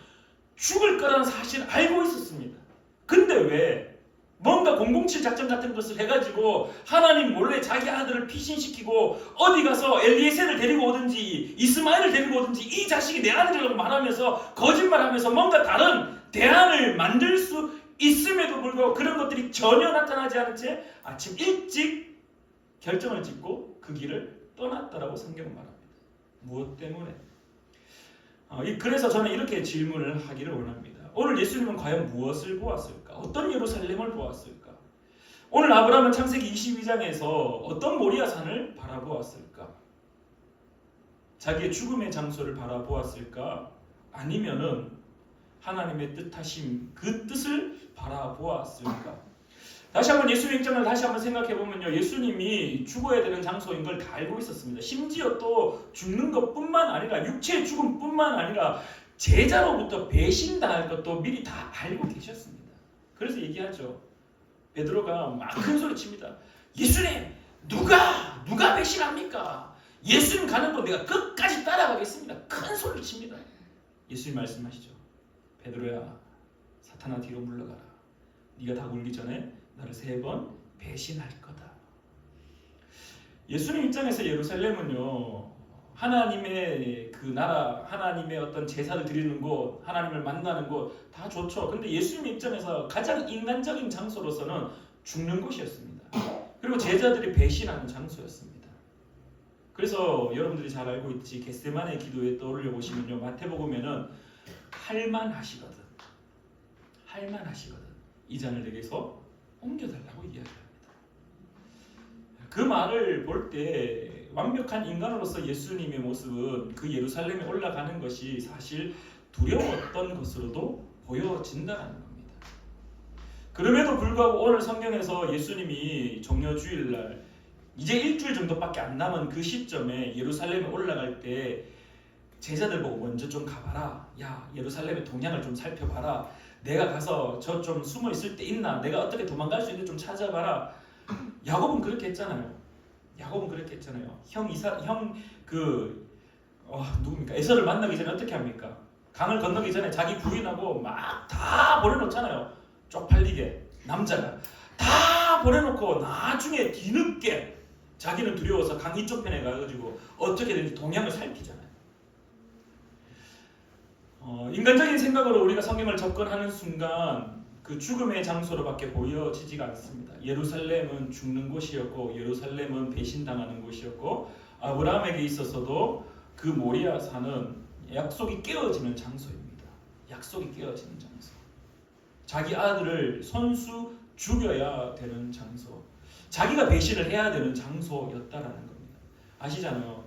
죽을 거라는 사실을 알고 있었습니다. 근데 왜 뭔가 007 작전 같은 것을 해가지고 하나님 몰래 자기 아들을 피신시키고 어디 가서 엘리에셀을 데리고 오든지 이스마엘을 데리고 오든지 이 자식이 내 아들이라고 말하면서 거짓말하면서 뭔가 다른 대안을 만들 수 있음에도 불구하고 그런 것들이 전혀 나타나지 않은 채 아침 일찍 결정을 짓고 그 길을 떠났다라고 성경은 말합니다. 무엇 때문에? 그래서 저는 이렇게 질문을 하기를 원합니다. 오늘 예수님은 과연 무엇을 보았을까? 어떤 예루살렘을 보았을까? 오늘 아브라함은 창세기 22장에서 어떤 모리아 산을 바라보았을까? 자기의 죽음의 장소를 바라보았을까? 아니면은 하나님의 뜻하심, 그 뜻을 바라보았을까? 다시 한번 예수님의 입장을 다시 한번 생각해 보면요, 예수님이 죽어야 되는 장소인 걸 다 알고 있었습니다. 심지어 또 죽는 것뿐만 아니라 육체의 죽음뿐만 아니라 제자로부터 배신당할 것도 미리 다 알고 계셨습니다. 그래서 얘기하죠. 베드로가 막 큰 소리 칩니다. 예수님, 누가 배신합니까? 예수님 가는 곳 내가 끝까지 따라가겠습니다. 큰 소리를 칩니다. 예수님 말씀하시죠. 베드로야, 사탄아 뒤로 물러가라. 네가 다 굴기 전에 나를 3번 배신할 거다. 예수님 입장에서 예루살렘은요, 하나님의 그 나라, 하나님의 어떤 제사를 드리는 곳, 하나님을 만나는 곳 다 좋죠. 근데 예수님 입장에서 가장 인간적인 장소로서는 죽는 곳이었습니다. 그리고 제자들이 배신하는 장소였습니다. 그래서 여러분들이 잘 알고 있듯이 겟세마네 기도에 떠올려 보시면요, 마태복음에는 할만하시거든 이 잔을 내게서 옮겨달라고 이야기합니다. 그 말을 볼 때 완벽한 인간으로서 예수님의 모습은 그 예루살렘에 올라가는 것이 사실 두려웠던 것으로도 보여진다는 겁니다. 그럼에도 불구하고 오늘 성경에서 예수님이 종려주일날 이제 일주일 정도밖에 안 남은 그 시점에 예루살렘에 올라갈 때 제자들 보고 먼저 좀 가봐라. 야, 예루살렘의 동향을 좀 살펴봐라. 내가 가서 저 좀 숨어 있을 때 있나? 내가 어떻게 도망갈 수 있는지 좀 찾아봐라. 야곱은 그렇게 했잖아요. 누굽니까? 에서를 만나기 전에 어떻게 합니까? 강을 건너기 전에 자기 부인하고 막 다 보내놓잖아요. 쪽팔리게 남자가 다 보내놓고 나중에 뒤늦게 자기는 두려워서 강 이쪽 편에 가가지고 어떻게든지 동향을 살피잖아요. 인간적인 생각으로 우리가 성경을 접근하는 순간 그 죽음의 장소로밖에 보여지지가 않습니다. 예루살렘은 죽는 곳이었고 예루살렘은 배신당하는 곳이었고 아브라함에게 있어서도 그 모리아 산은 약속이 깨어지는 장소입니다. 자기 아들을 손수 죽여야 되는 장소, 자기가 배신을 해야 되는 장소였다라는 겁니다. 아시잖아요.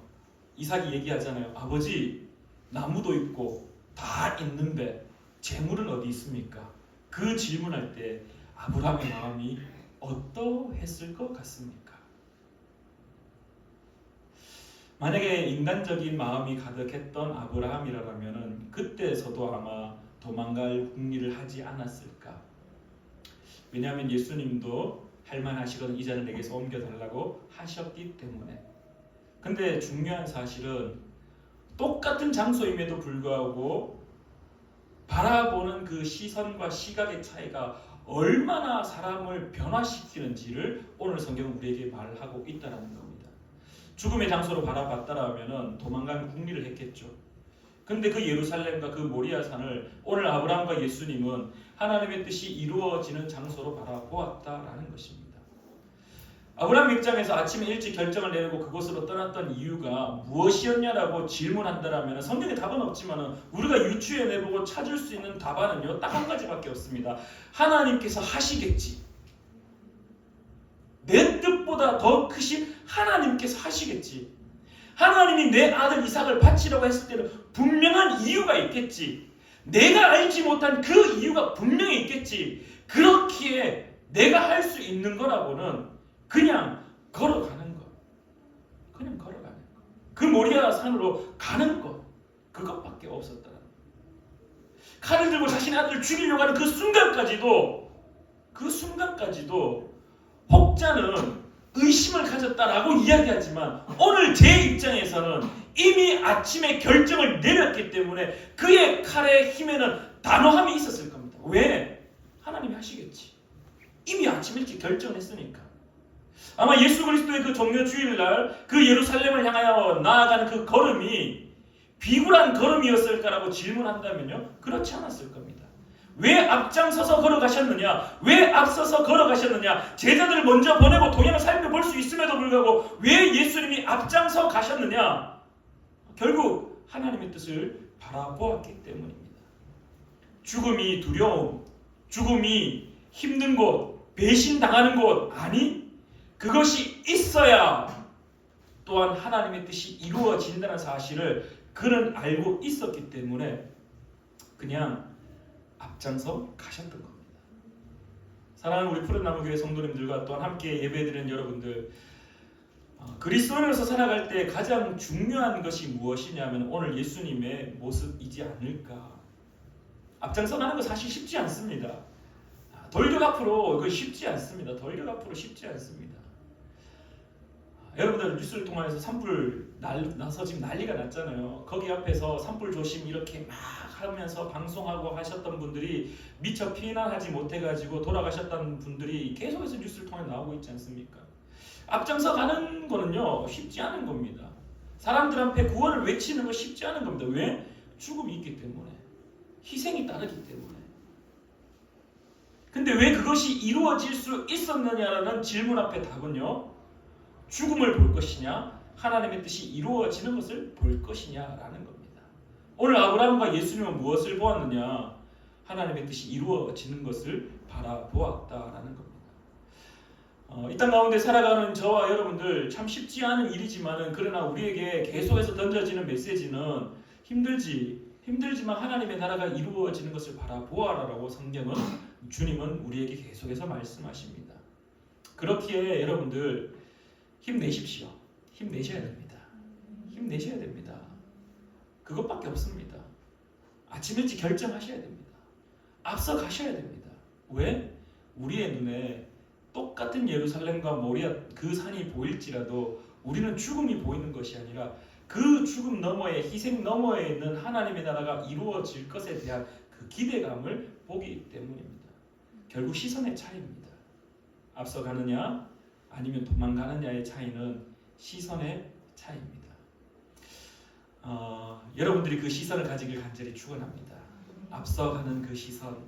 이삭이 얘기하잖아요. 아버지, 나무도 있고 다 있는데 재물은 어디 있습니까? 그 질문할 때 아브라함의 마음이 어떠했을 것 같습니까? 만약에 인간적인 마음이 가득했던 아브라함이라면 그때서도 아마 도망갈 궁리를 하지 않았을까? 왜냐하면 예수님도 할만하시거든 이 잔을 내게서 옮겨달라고 하셨기 때문에. 근데 중요한 사실은 똑같은 장소임에도 불구하고 바라보는 그 시선과 시각의 차이가 얼마나 사람을 변화시키는지를 오늘 성경은 우리에게 말하고 있다는 겁니다. 죽음의 장소로 바라봤다라면 도망가는 궁리를 했겠죠. 근데 그 예루살렘과 그 모리아 산을 오늘 아브라함과 예수님은 하나님의 뜻이 이루어지는 장소로 바라보았다라는 것입니다. 아브라함 입장에서 아침에 일찍 결정을 내리고 그곳으로 떠났던 이유가 무엇이었냐라고 질문한다라면 성경에 답은 없지만 우리가 유추해내보고 찾을 수 있는 답안은요, 딱 한 가지밖에 없습니다. 하나님께서 하시겠지. 이것보다 더 크신 하나님께서 하시겠지. 하나님이 내 아들 이삭을 바치라고 했을 때는 분명한 이유가 있겠지. 내가 알지 못한 그 이유가 분명히 있겠지. 그렇기에 내가 할 수 있는 거라고는 그냥 걸어가는 것. 그냥 걸어가는 것. 그 모리아 산으로 가는 것. 그것밖에 없었다. 칼을 들고 자신의 아들을 죽이려고 하는 그 순간까지도 혹자는 의심을 가졌다라고 이야기하지만 오늘 제 입장에서는 이미 아침에 결정을 내렸기 때문에 그의 칼의 힘에는 단호함이 있었을 겁니다. 왜? 하나님이 하시겠지. 이미 아침 일찍 결정했으니까. 아마 예수 그리스도의 그 종려 주일날 그 예루살렘을 향하여 나아가는 그 걸음이 비굴한 걸음이었을까라고 질문한다면요, 그렇지 않았을 겁니다. 왜 앞장서서 걸어가셨느냐? 왜 앞서서 걸어가셨느냐? 제자들을 먼저 보내고 동행을 살펴볼 수 있음에도 불구하고 왜 예수님이 앞장서 가셨느냐? 결국 하나님의 뜻을 바라보았기 때문입니다. 죽음이 두려움, 죽음이 힘든 곳, 배신당하는 곳, 아니 그것이 있어야 또한 하나님의 뜻이 이루어진다는 사실을 그는 알고 있었기 때문에 그냥 앞장서 가셨던 겁니다. 사랑하는 우리 푸른나무교회 성도님들과 또한 함께 예배드리는 여러분들, 그리스도인으로서 살아갈 때 가장 중요한 것이 무엇이냐면 오늘 예수님의 모습이지 않을까. 앞장서 가는 거 사실 쉽지 않습니다. 돌격 앞으로 그 쉽지 않습니다. 돌격 앞으로 쉽지 않습니다. 여러분들 뉴스를 통해서 산불 나서 지금 난리가 났잖아요. 거기 앞에서 산불 조심 이렇게 막 하면서 방송하고 하셨던 분들이 미처 피난하지 못해가지고 돌아가셨던 분들이 계속해서 뉴스를 통해 나오고 있지 않습니까? 앞장서 가는 거는요 쉽지 않은 겁니다. 사람들 앞에 구원을 외치는 거 쉽지 않은 겁니다. 왜? 죽음이 있기 때문에, 희생이 따르기 때문에. 근데 왜 그것이 이루어질 수 있었느냐라는 질문 앞에 답은요, 죽음을 볼 것이냐, 하나님의 뜻이 이루어지는 것을 볼 것이냐라는 겁니다. 오늘 아브라함과 예수님은 무엇을 보았느냐? 하나님의 뜻이 이루어지는 것을 바라보았다라는 겁니다. 이 땅 가운데 살아가는 저와 여러분들 참 쉽지 않은 일이지만은 그러나 우리에게 계속해서 던져지는 메시지는 힘들지만 하나님의 나라가 이루어지는 것을 바라보아라라고 성경은, 주님은 우리에게 계속해서 말씀하십니다. 그렇기에 여러분들 힘내십시오. 힘내셔야 됩니다. 힘내셔야 됩니다. 그것밖에 없습니다. 아침 일찍 결정하셔야 됩니다. 앞서 가셔야 됩니다. 왜? 우리의 눈에 똑같은 예루살렘과 모리아 그 산이 보일지라도 우리는 죽음이 보이는 것이 아니라 그 죽음 너머에, 희생 너머에 있는 하나님의 나라가 이루어질 것에 대한 그 기대감을 보기 때문입니다. 결국 시선의 차이입니다. 앞서 가느냐 아니면 도망가느냐의 차이는 시선의 차이입니다. 여러분들이 그 시선을 가지길 간절히 축원합니다. 앞서가는 그 시선,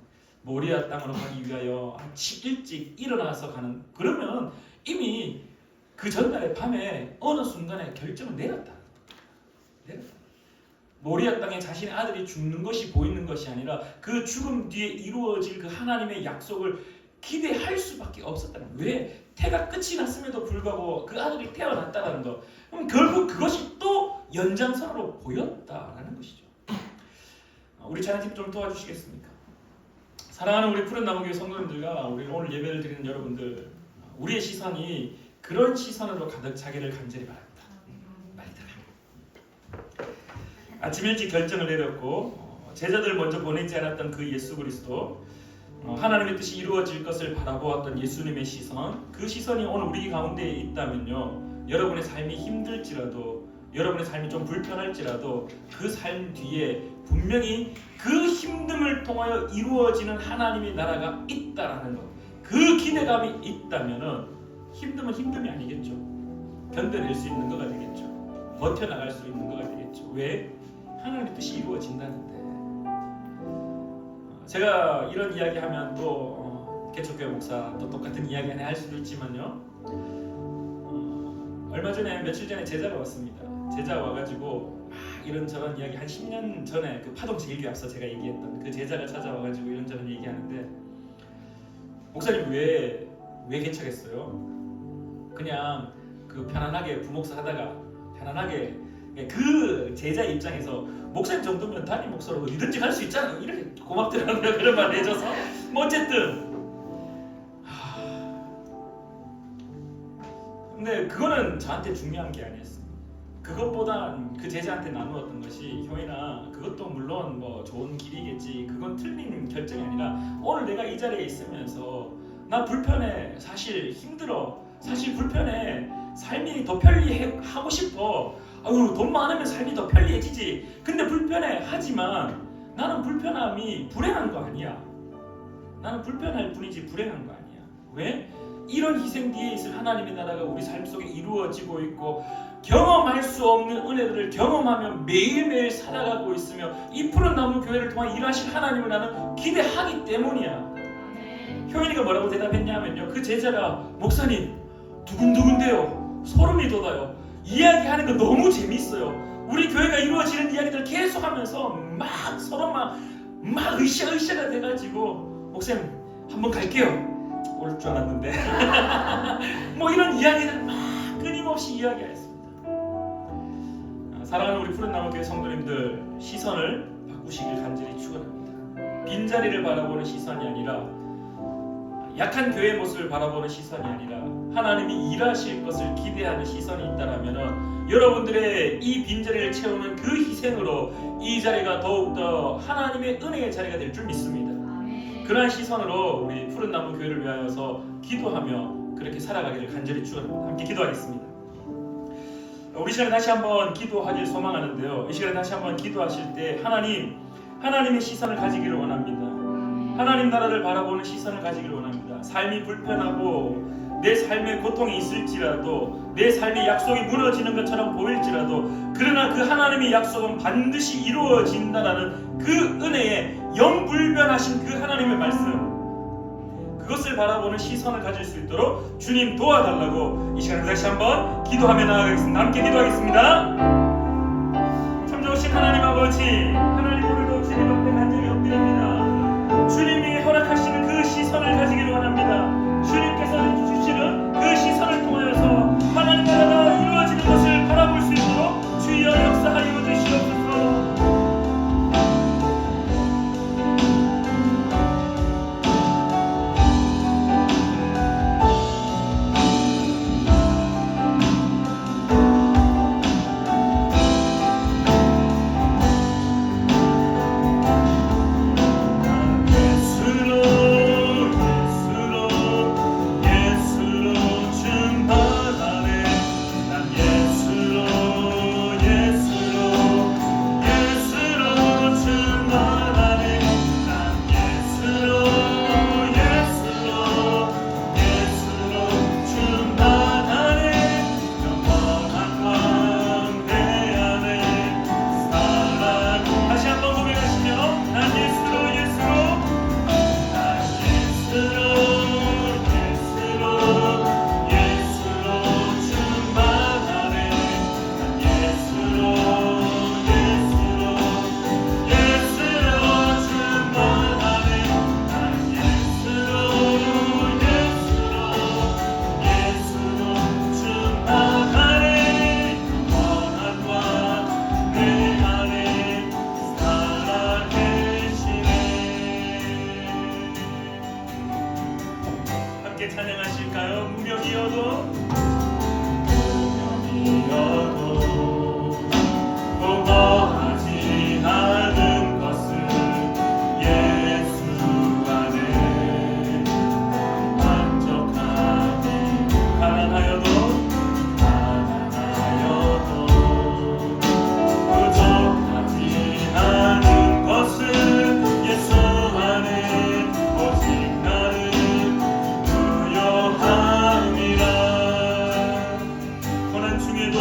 모리아 땅으로 가기 위하여 아침 일찍 일어나서 가는, 그러면 이미 그 전날의 밤에 어느 순간에 결정을 내렸다. 모리아 땅에 자신의 아들이 죽는 것이 보이는 것이 아니라 그 죽음 뒤에 이루어질 그 하나님의 약속을 기대할 수밖에 없었다는 거예요. 왜? 태가 끝이 났음에도 불구하고 그 아들이 태어났다는 것. 그럼 결국 그것이 또 연장선으로 보였다라는 것이죠. 우리 찬양팀 좀 도와주시겠습니까? 사랑하는 우리 푸른나무교회 성도님들과 우리 오늘 예배를 드리는 여러분들, 우리의 시선이 그런 시선으로 가득 차기를 간절히 바랍니다. 많이 들어요. 아침 일찍 결정을 내렸고 제자들 먼저 보내지 않았던 그 예수 그리스도, 하나님의 뜻이 이루어질 것을 바라보았던 예수님의 시선, 그 시선이 오늘 우리 가운데 있다면요, 여러분의 삶이 힘들지라도, 여러분의 삶이 좀 불편할지라도 그 삶 뒤에 분명히 그 힘듦을 통하여 이루어지는 하나님의 나라가 있다라는 것, 그 기대감이 있다면은 힘듦은 힘듦이 아니겠죠. 견뎌낼 수 있는 거가 되겠죠. 버텨나갈 수 있는 거가 되겠죠. 왜? 하나님의 뜻이 이루어진다는데. 제가 이런 이야기하면 또 개척교회 목사 또 똑같은 이야기 하나 할 수도 있지만요, 얼마 전에 며칠 전에 제자가 왔습니다. 제자가 와가지고 막 이런저런 이야기, 한 10년 전에 그 파동 제일교회 앞서 제가 얘기했던 그 제자가 찾아와가지고 이런저런 얘기하는데, 목사님 왜 개척했어요? 그냥 그 편안하게 부목사 하다가 편안하게 그 제자 입장에서 목사님 정도면 담임 목사로 어디든지 갈 수 있잖아 이렇게 고맙더라고요. 그런 말 해줘서 뭐 어쨌든 근데 그거는 저한테 중요한 게 아니었습니다. 그것보단 그 제자한테 나누었던 것이 효인아 그것도 물론 뭐 좋은 길이겠지 그건 틀린 결정이 아니라 오늘 내가 이 자리에 있으면서 나 불편해 사실 힘들어 사실 불편해 삶이 더 편리하고 싶어 아유 돈 많으면 삶이 더 편리해지지 근데 불편해 하지만 나는 불편함이 불행한 거 아니야. 나는 불편할 뿐이지 불행한 거 아니야. 왜? 이런 희생 뒤에 있을 하나님의 나라가 우리 삶 속에 이루어지고 있고 경험할 수 없는 은혜들을 경험하며 매일매일 살아가고 있으며 이 푸른 나무 교회를 통해 일하실 하나님을 나는 기대하기 때문이야. 효인이가 뭐라고 대답했냐면요 그 제자가 목사님 두근두근대요 소름이 돋아요 이야기하는 거 너무 재밌어요 우리 교회가 이루어지는 이야기들 계속하면서 막 서로 막 으쌰으쌰가 돼가지고 목사님 한번 갈게요 올 줄 알았는데 뭐 이런 이야기들 막 끊임없이 이야기했습니다. 사랑하는 우리 푸른나무 교회 성도님들 시선을 바꾸시길 간절히 축원합니다. 빈자리를 바라보는 시선이 아니라 약한 교회의 모습을 바라보는 시선이 아니라 하나님이 일하실 것을 기대하는 시선이 있다라면 여러분들의 이 빈자리를 채우는 그 희생으로 이 자리가 더욱더 하나님의 은혜의 자리가 될 줄 믿습니다. 그러한 시선으로 우리 푸른나무 교회를 위하여서 기도하며 그렇게 살아가기를 간절히 축원합니다. 함께 기도하겠습니다. 우리 시간에 다시 한번 기도하길 소망하는데요. 이 시간에 다시 한번 기도하실 때 하나님의 시선을 가지기를 원합니다. 하나님 나라를 바라보는 시선을 가지기를 원합니다. 삶이 불편하고 내 삶에 고통이 있을지라도 내 삶의 약속이 무너지는 것처럼 보일지라도 그러나 그 하나님의 약속은 반드시 이루어진다라는 그 은혜에 영불변하신 그 하나님의 말씀 그것을 바라보는 시선을 가질 수 있도록 주님 도와달라고 이 시간에 다시 한번 기도하며 나아가겠습니다. 함께 기도하겠습니다. 참 좋으신 하나님 아버지 하나님 오늘도 주님 앞에 간절히 엎드립니다. 주님이 허락하시는 그 시선을 가지기를 원합니다. 주님께서 주시는 그 시선을 통하여서 하나님 나라가 이루어지는 것을 바라볼 수 있도록 주여 역사하여 주시옵소서. 찬양하실까요? 무명이어도 보고하지 않은 것을 예수 안에 만족하니 가난하여도 부족하지 않은 것을 예수 안에 오직 나는 고난 중에도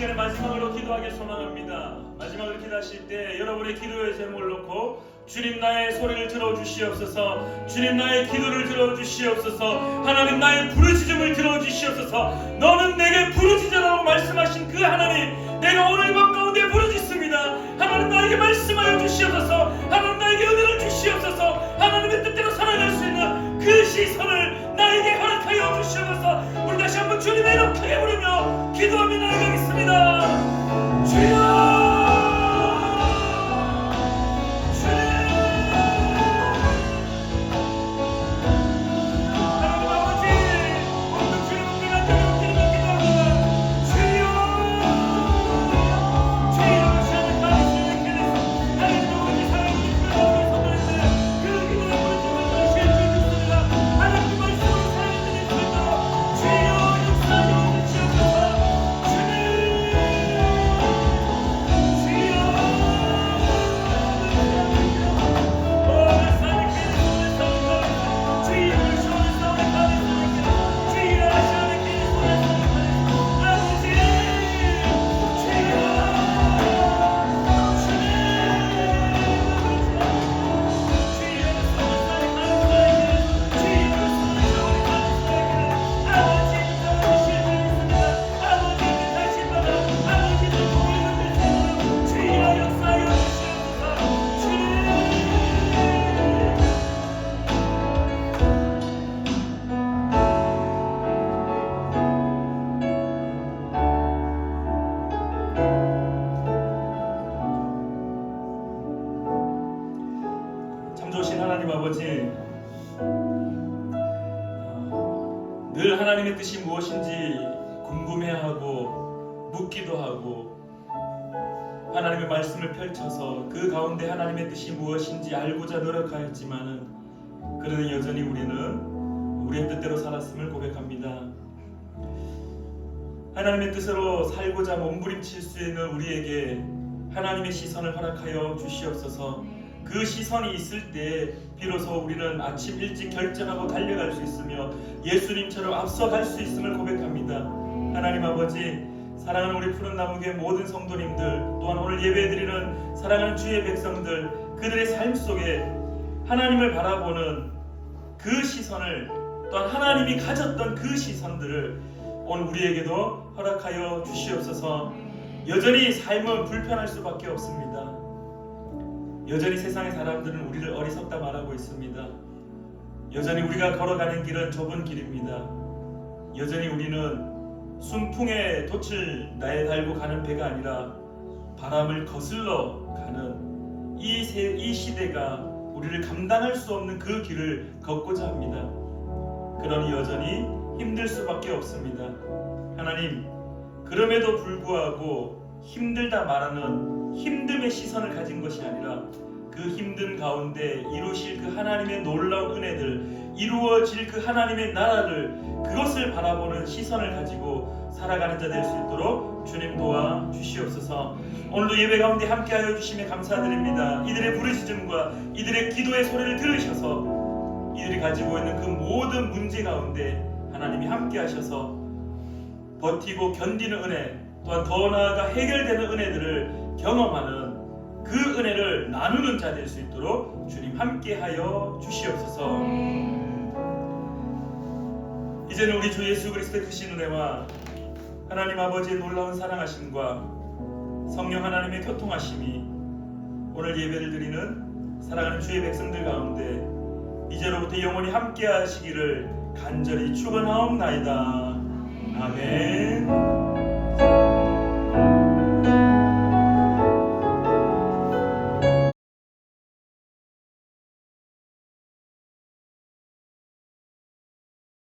시간에 마지막으로 기도하길 소망합니다. 마지막으로 기도하실 때 여러분의 기도의 제목을 놓고 주님 나의 소리를 들어주시옵소서. 주님 나의 기도를 들어주시옵소서. 하나님 나의 부르짖음을 들어주시옵소서. 너는 내게 부르짖으라고 말씀하신 그 하나님, 내가 오늘 밤 가운데 부르짖습니다. 하나님 나에게 말씀하여 주시옵소서. 하나님 나에게 은혜를 주시옵소서. 하나님의 뜻대로 살아갈 수 있는 그 시선을 나에게 허락하여 주시옵소서. 우리 다시 한번 주님의 이름 크게 부르며 기도하며 나아가겠습니다. 주여, 참좋으신 하나님 아버지, 늘 하나님의 뜻이 무엇인지 궁금해하고 묻기도 하고 하나님의 말씀을 펼쳐서 그 가운데 하나님의 뜻이 무엇인지 알고자 노력하였지만은 그러나 여전히 우리는 우리의 뜻대로 살았음을 고백합니다. 하나님의 뜻으로 살고자 몸부림칠 수 있는 우리에게 하나님의 시선을 허락하여 주시옵소서. 그 시선이 있을 때 비로소 우리는 아침 일찍 결정하고 달려갈 수 있으며 예수님처럼 앞서갈 수 있음을 고백합니다. 하나님 아버지, 사랑하는 우리 푸른 나무교회 모든 성도님들, 또한 오늘 예배드리는 사랑하는 주의 백성들, 그들의 삶 속에 하나님을 바라보는 그 시선을, 또한 하나님이 가졌던 그 시선들을 오늘 우리에게도 허락하여 주시옵소서. 여전히 삶은 불편할 수밖에 없습니다. 여전히 세상의 사람들은 우리를 어리석다 말하고 있습니다. 여전히 우리가 걸어가는 길은 좁은 길입니다. 여전히 우리는 순풍에 돛을 나에 달고 가는 배가 아니라 바람을 거슬러 가는 이 시대가 우리를 감당할 수 없는 그 길을 걷고자 합니다. 그러니 여전히 힘들 수밖에 없습니다. 하나님, 그럼에도 불구하고 힘들다 말하는 힘듦의 시선을 가진 것이 아니라 그 힘든 가운데 이루실 그 하나님의 놀라운 은혜들, 이루어질 그 하나님의 나라를, 그것을 바라보는 시선을 가지고 살아가는 자 될 수 있도록 주님 도와 주시옵소서. 오늘도 예배 가운데 함께하여 주심에 감사드립니다. 이들의 부르짖음과 이들의 기도의 소리를 들으셔서 이들이 가지고 있는 그 모든 문제 가운데 하나님이 함께하셔서 버티고 견디는 은혜, 또한 더 나아가 해결되는 은혜들을 경험하는 그 은혜를 나누는 자 될 수 있도록 주님 함께하여 주시옵소서. 이제는 우리 주 예수 그리스도의 크신 은혜와 하나님 아버지의 놀라운 사랑하심과 성령 하나님의 교통하심이 오늘 예배를 드리는 사랑하는 주의 백성들 가운데 이제로부터 영원히 함께하시기를 간절히 축원하옵나이다. 아멘.